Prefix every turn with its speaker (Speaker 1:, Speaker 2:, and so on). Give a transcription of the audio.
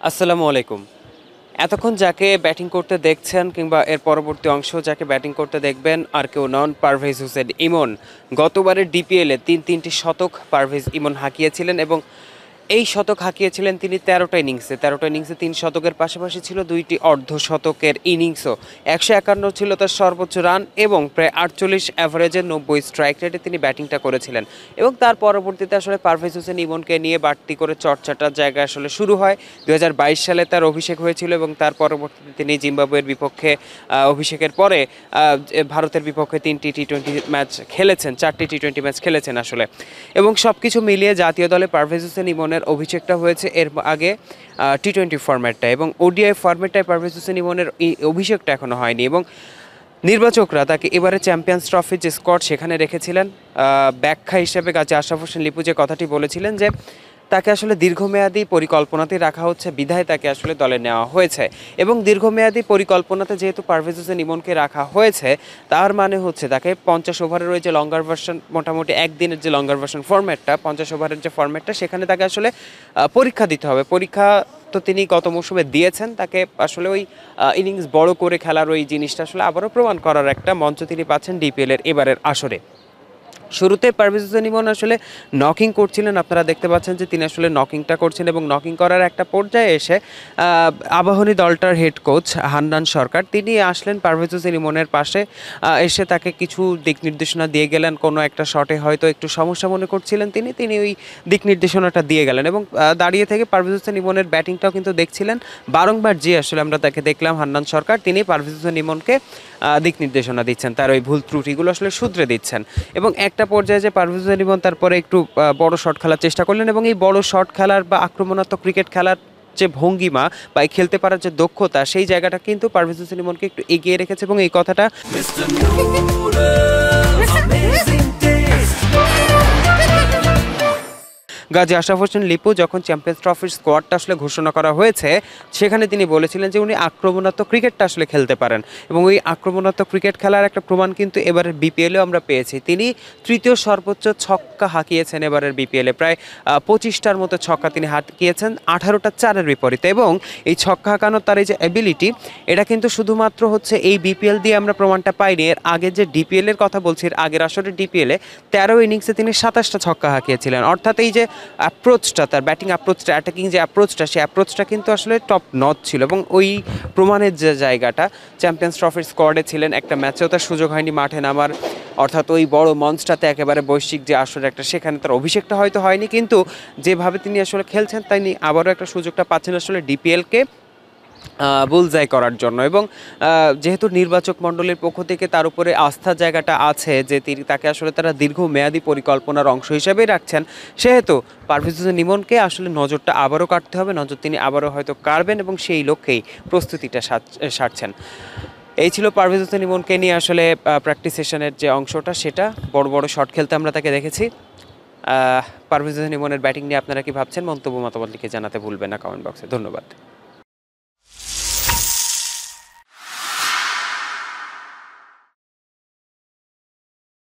Speaker 1: আসসালামু আলাইকুম। এতক্ষণ যাকে ব্যাটিং করতে দেখছেন কিংবা এর পরবর্তী অংশ যাকে ব্যাটিং করতে দেখবেন আর কেউ নন, পারভেজ হোসেন ইমন। গতবারের ডিপিএলে তিনটি শতক পারভেজ ইমন হাঁকিয়েছিলেন এবং এই শতক হাঁকিয়েছিলেন তিনি ১৩টা ইনিংসে ৩ শতকের পাশাপাশি ছিল ২টি অর্ধশতকের ইনিংসও। ১৫১ ছিল তার সর্বোচ্চ রান এবং প্রায় ৪৮ অ্যাভারেজে ৯০ স্ট্রাইক রেটে তিনি ব্যাটিংটা করেছিলেন। এবং তার পরবর্তীতে আসলে পারভেজ হোসেন ইমনকে নিয়ে বাড়তি করে চর্চাটার জায়গা আসলে শুরু হয়। ২০২২ সালে তার অভিষেক হয়েছিল এবং তার পরবর্তীতে তিনি জিম্বাবুয়ের বিপক্ষে অভিষেকের পরে ভারতের বিপক্ষে ৩টি টি-টোয়েন্টি ম্যাচ খেলেছেন, ৪টি টি-টোয়েন্টি ম্যাচ খেলেছেন আসলে। এবং সব কিছু মিলিয়ে জাতীয় দলে পারভেজ হোসেন ইমনের অভিষেকটা হয়েছে এর আগে টি-টোয়েন্টি ফরম্যাটটা, এবং ওডিআই ফরম্যাটটায় পারভেজ হোসেন ইমনের অভিষেকটা এখনো হয়নি। এবং নির্বাচকরা তাকে এবারে চ্যাম্পিয়ন্স ট্রফির যে স্কোয়াড সেখানে রেখেছিলেন। ব্যাখ্যা হিসেবে গাজী আশরাফ হোসেন লিপু যে কথাটি বলেছিলেন যে তাকে আসলে দীর্ঘমেয়াদী পরিকল্পনাতেই রাখা হচ্ছে, বিধায় তাকে আসলে দলে নেওয়া হয়েছে। এবং দীর্ঘমেয়াদী পরিকল্পনাতে যেহেতু পারভেজ হোসেন ইমনকে রাখা হয়েছে, তার মানে হচ্ছে তাকে ৫০ ওভারের ওই যে লঙ্গার ভার্সন, মোটামুটি একদিনের যে লঙ্গার ভার্সন ফরম্যাটটা, ৫০ ওভারের যে ফরম্যাটটা, সেখানে তাকে আসলে পরীক্ষা দিতে হবে। পরীক্ষা তো তিনি গত মৌসুমে দিয়েছেন, তাকে আসলে ওই ইনিংস বড় করে খেলার ওই জিনিসটা আসলে আবারও প্রমাণ করার একটা মঞ্চ তিনি পাচ্ছেন ডিপিএলের এবারের আসরে। শুরুতে পারভেজ হোসেন ইমন আসলে নকিং করছিলেন, আপনারা দেখতে পাচ্ছেন যে তিনি আসলে নকিংটা করছেন এবং নকিং করার একটা পর্যায়ে এসে আবাহনী দলটার হেড কোচ হান্নান সরকার তিনি আসলেন পারভেজ হোসেন ইমনের পাশে, এসে তাকে কিছু দিক নির্দেশনা দিয়ে গেলেন। কোনো একটা শটে হয়তো একটু সমস্যা মনে করছিলেন তিনি ওই দিক নির্দেশনাটা দিয়ে গেলেন এবং দাঁড়িয়ে থেকে পারভেজ হোসেন ইমনের ব্যাটিংটাও কিন্তু দেখছিলেন বারংবার। যে আসলে আমরা তাকে দেখলাম হান্নান সরকার, তিনি পারভেজ হোসেন ইমনকে দিক নির্দেশনা দিচ্ছেন, তার ওই ভুল ত্রুটিগুলো আসলে শুধরে দিচ্ছেন। এবং একটা পর্যায়ে যে পারভেজ হোসেন ইমন তারপরে একটু বড় শট খেলার চেষ্টা করলেন এবং এই বড় শট খেলার বা আক্রমণাত্মক ক্রিকেট খেলার যে ভঙ্গিমা বা খেলতে পারার যে দক্ষতা, সেই জায়গাটা কিন্তু পারভেজ হোসেন ইমনকে একটু এগিয়ে রেখেছে। এবং এই কথাটা গাজী আশরাফ হোসেন লিপু যখন চ্যাম্পিয়ন্স ট্রফির স্কোয়াডটা আসলে ঘোষণা করা হয়েছে, সেখানে তিনি বলেছিলেন যে উনি আক্রমণাত্মক ক্রিকেটটা আসলে খেলতে পারেন এবং ওই আক্রমণাত্মক ক্রিকেট খেলার একটা প্রমাণ কিন্তু এবারের বিপিএলেও আমরা পেয়েছি। তিনি তৃতীয় সর্বোচ্চ ছক্কা হাঁকিয়েছেন এবারের বিপিএলে, প্রায় ২৫টার মতো ছক্কা তিনি হাঁকিয়েছেন, 18টা চারের বিপরীতে। এবং এই ছক্কা হাঁকানোর তার এই যে অ্যাবিলিটি, এটা কিন্তু শুধুমাত্র হচ্ছে এই বিপিএল দিয়ে আমরা প্রমাণটা পাইনি। এর আগে যে ডিপিএলের কথা বলছি, এর আগের আসরের ডিপিএলে 13 ইনিংসে তিনি 27টা ছক্কা হাঁকিয়েছিলেন। অর্থাৎ এই যে অ্যাপ্রোচটা, তার ব্যাটিং অ্যাপ্রোচটা, অ্যাটাকিং যে অ্যাপ্রোচটা, সেই অ্যাপ্রোচটা কিন্তু আসলে টপ নচ ছিল। এবং ওই প্রমাণের যে জায়গাটা, চ্যাম্পিয়ন্স ট্রফির স্কোয়াডে ছিলেন, একটা ম্যাচেও তার সুযোগ হয়নি মাঠে নামার, অর্থাৎ ওই বড় মঞ্চটাতে একেবারে বৈশ্বিক যে আসলে একটা, সেখানে তার অভিষেকটা হয়তো হয়নি, কিন্তু যেভাবে তিনি আসলে খেলছেন তিনি আবারও একটা সুযোগটা পাচ্ছেন আসলে ডিপিএলকে বুলজাই করার জন্য। এবং যেহেতু নির্বাচক মণ্ডলীর পক্ষ থেকে তার উপরে আস্থার জায়গাটা আছে যে তিনি তাকে আসলে তারা দীর্ঘমেয়াদী পরিকল্পনার অংশ হিসেবেই রাখছেন, সেহেতু পারভেজ হোসেন ইমনকে আসলে নজরটা আবারও কাটতে হবে, নজর তিনি আবারও হয়তো কাড়বেন এবং সেই লক্ষ্যেই প্রস্তুতিটা সারছেন। এই ছিল পারভেজ হোসেন ইমনকে নিয়ে আসলে প্র্যাকটিস সেশনের যে অংশটা, সেটা বড় বড় শট খেলতে আমরা তাকে দেখেছি। পারভেজ হোসেন ইমনের ব্যাটিং নিয়ে আপনারা কি ভাবছেন? মন্তব্য মতামত লিখে জানাতে ভুলবেন না কমেন্ট বক্সে। ধন্যবাদ।